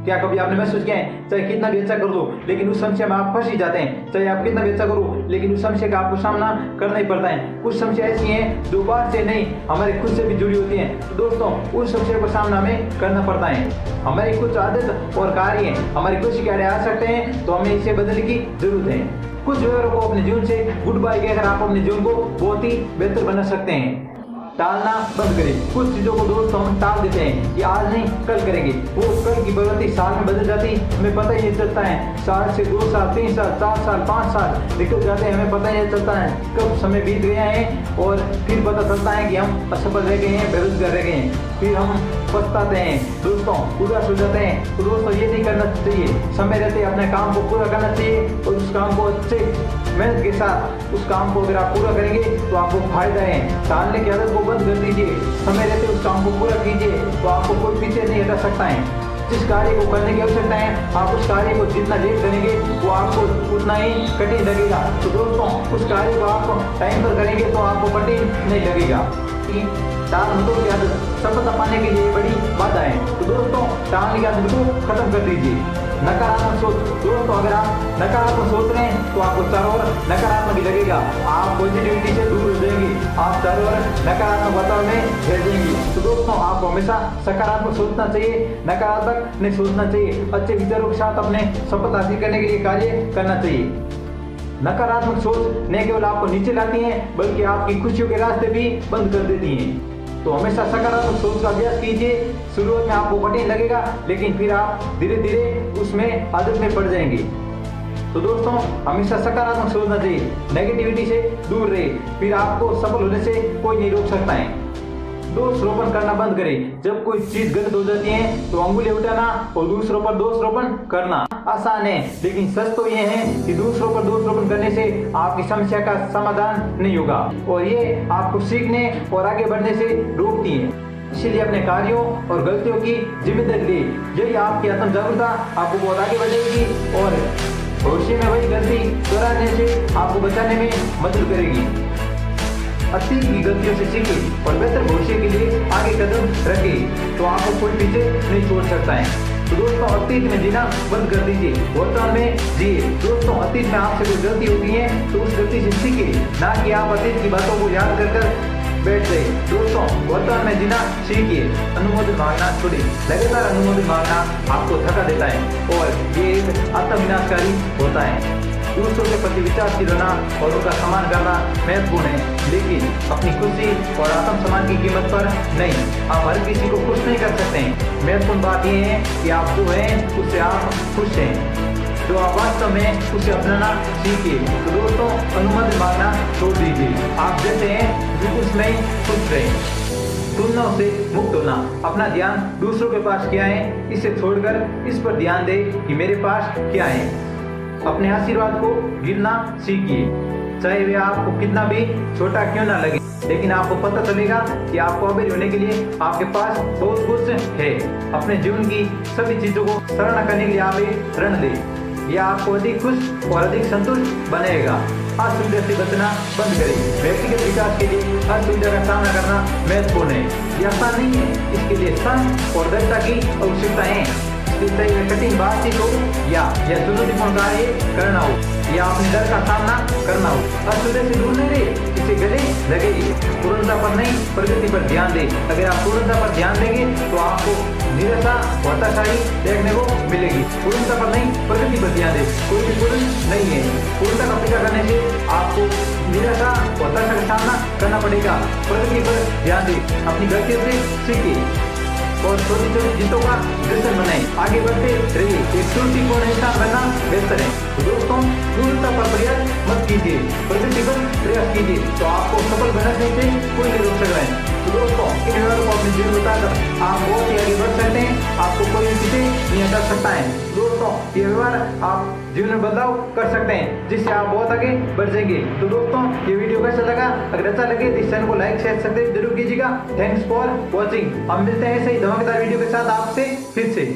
क्या कभी आपने महसूस किया है, चाहे कितना भी अच्छा कर लो लेकिन उस समस्या में आप फंस ही जाते हैं। चाहे आप कितना भी अच्छा करो लेकिन उस समस्या का आपको सामना करना ही पड़ता है। कुछ समस्या ऐसी हैं जो बाहर से नहीं हमारे खुद से भी जुड़ी होती हैं। तो दोस्तों उस समस्या को सामना हमें करना पड़ता है। हमारी कुछ आदत और कार्य हमारी खुशी के आड़े आ सकते हैं, तो हमें इसे बदलने की जरूरत है। कुछ व्यवहारों को अपने जीवन से गुड बाय कहकर आप अपने जीवन को बहुत ही बेहतर बना सकते हैं। टालना बंद करें। कुछ चीजों को दोस्तों हम टाल देते हैं कि आज नहीं कल करेंगे, वो कल की प्रवृत्ति साल में बदल जाती हमें पता ही नहीं चलता है। साल से 2 साल 3 साल 4 साल 5 साल निकल जाते हैं, हमें पता ही नहीं चलता है कब समय बीत गया है और फिर पता चलता है कि हम असफल रह गए हैं, बेरोजगार रह गए हैं, फिर हम पछताते हैं दोस्तों, उदास हो जाते हैं। तो दोस्तों ये नहीं करना चाहिए। समय रहते अपने काम को पूरा करना चाहिए और उस काम को अच्छे मेहनत के साथ उस काम को अगर आप पूरा करेंगे तो आपको फायदा है। टालने की आदत को बंद कर दीजिए, समय रहते उस काम को पूरा कीजिए, तो आपको कोई पीछे नहीं हटा सकता है। जिस कार्य को करने की आवश्यकता है आप उस कार्य को जितना लेट करेंगे वो आपको उतना ही कठिन लगेगा। तो दोस्तों उस कार्य को आप टाइम पर करेंगे तो आपको कठिन नहीं लगेगा। टाल मटोल की आदत सफलता पाने के लिए बड़ी बाधा है। तो दोस्तों टालने की आदत को खत्म कर दीजिए। नकारात्मक सोच। दोस्तों अगर आप नकारात्मक सोच रहे हैं तो आपको चारों ओर नकारात्मक ही लगेगा, आप पॉजिटिविटी से दूर हो जाएंगे, आप चारों ओर नकारात्मक वातावरण में रह जाएंगे। तो दोस्तों आपको हमेशा सकारात्मक सोचना चाहिए, नकारात्मक नहीं सोचना चाहिए। अच्छे विचारों के साथ अपने सफलता हासिल करने के लिए कार्य करना चाहिए। नकारात्मक सोच न केवल आपको नीचे लाती है बल्कि आपकी खुशियों के रास्ते भी बंद कर देती हैं। तो हमेशा सकारात्मक सोच का अभ्यास कीजिए। शुरुआत में आपको कठिन लगेगा लेकिन फिर आप धीरे धीरे उसमें आदत में पड़ जाएंगे। तो दोस्तों हमेशा सकारात्मक सोचना चाहिए, नेगेटिविटी से दूर रहे, फिर आपको सफल होने से कोई नहीं रोक सकता है। दोष रोपण करना बंद करें। जब कोई चीज गलत हो जाती है तो अंगुली उठाना और दूसरों पर दोष रोपण करना आसान है, लेकिन सच तो ये है कि दूसरों पर दोष रोपण करने से आपकी समस्या का समाधान नहीं होगा और ये आपको सीखने और आगे बढ़ने से रोकती है। इसलिए अपने कार्यों और गलतियों की जिम्मेदारी ले। यही आपकी आत्म जागरूकता आपको बहुत आगे बढ़ाएगी और भविष्य में वही गलती दोहराने से आपको बचाने में मदद करेगी। अतीत की गलतियों से सीखें और बेहतर भविष्य के लिए आगे कदम रखें, तो आपको कोई पीछे नहीं छोड़ सकता है। तो दोस्तों अतीत में जीना बंद कर दीजिए, वर्तमान में जिए। दोस्तों अतीत में आपसे कोई गलती होती है तो उस गलती से सीखे, ना कि आप अतीत की बातों को याद कर बैठ गए। दोस्तों वर्तमान में जीना सीखिए, अनुमोदन मांगना छोड़िए। लगातार अनुमोदन मांगना आपको थका देता है और ये एक आत्मविनाशकारी होता है। दूसरों के प्रति विचारशील होना और उनका सम्मान करना महत्वपूर्ण है, लेकिन अपनी खुशी और आत्मसम्मान की कीमत पर नहीं। आप हर किसी को खुश नहीं कर सकते हैं। महत्वपूर्ण बात यह है कि आप जो हैं उससे आप खुश हैं, जो आप वास्तव में उसे अपनाना सीखिए। तो दोस्तों अनुमति मांगना छोड़ दीजिए, आप जैसे हैं उसमें खुश रहें। तुलनाओं से मुक्त होना। अपना ध्यान दूसरों के पास क्या है इसे छोड़कर इस पर ध्यान दें कि मेरे पास क्या है। अपने आशीर्वाद को गिनना सीखिए, चाहे वे आपको कितना भी छोटा क्यों ना लगे, लेकिन आपको पता चलेगा कि आपको अमीर होने के लिए आपके पास बहुत कुछ है। अपने जीवन की सभी चीजों को सराहना करने के लिए आप एक ऋण लें, यह आपको अधिक खुश और अधिक संतुष्ट बनाएगा। असुविधा से बचना बंद करें। व्यक्तिगत विकास के लिए असुविधा का सामना करना महत्वपूर्ण है। यह आसान नहीं है, इसके लिए श्रम और दक्षता की आवश्यकता है। चाहे कठिन बातचीत हो या चुनौतीपूर्ण कार्य करना हो या अपने डर का सामना करना हो, असुविधा से दूर नहीं रहे, इसे गले लगे। पूर्णता पर नहीं प्रगति पर ध्यान दें। अगर आप पूर्णता पर ध्यान देंगे तो आपको निराशा और हताशाई देखने को मिलेगी। पूर्णता पर नहीं प्रगति पर ध्यान दें। कोई भी पूर्ण नहीं है। पूर्णता का पीछा करने से आपको निराशा और हताशा का सामना करना पड़ेगा। प्रगति पर ध्यान दें, अपनी गलतियों से सीखिए और छोटी छोटी जीतों का जश्न बनाएं। आगे बढ़ते रहिए, एक चुनौतीपूर्ण इंसान बनना बेहतर है। तो दोस्तों पूर्णता पर प्रयास मत कीजिए, प्रगति पर प्रयास कीजिए, तो आपको सफल बनने से कोई नहीं रोक सकता है। तो दोस्तों इन व्यवहारों को अपने जीवन बताकर आप बहुत ही आगे बढ़ सकते हैं, आपको कोई पीछे नहीं हटा सकता है। दोस्तों ये व्यवहार आप जीवन में बदलाव कर सकते हैं, जिससे आप बहुत आगे बढ़ जाएंगे। तो दोस्तों ये वीडियो कैसा लगा? अगर अच्छा लगे तो इस चैनल को लाइक शेयर सब्सक्राइब जरूर कीजिएगा। Thanks for watching. हम मिलते हैं ऐसे ही धमाकेदार वीडियो के साथ आपसे फिर से।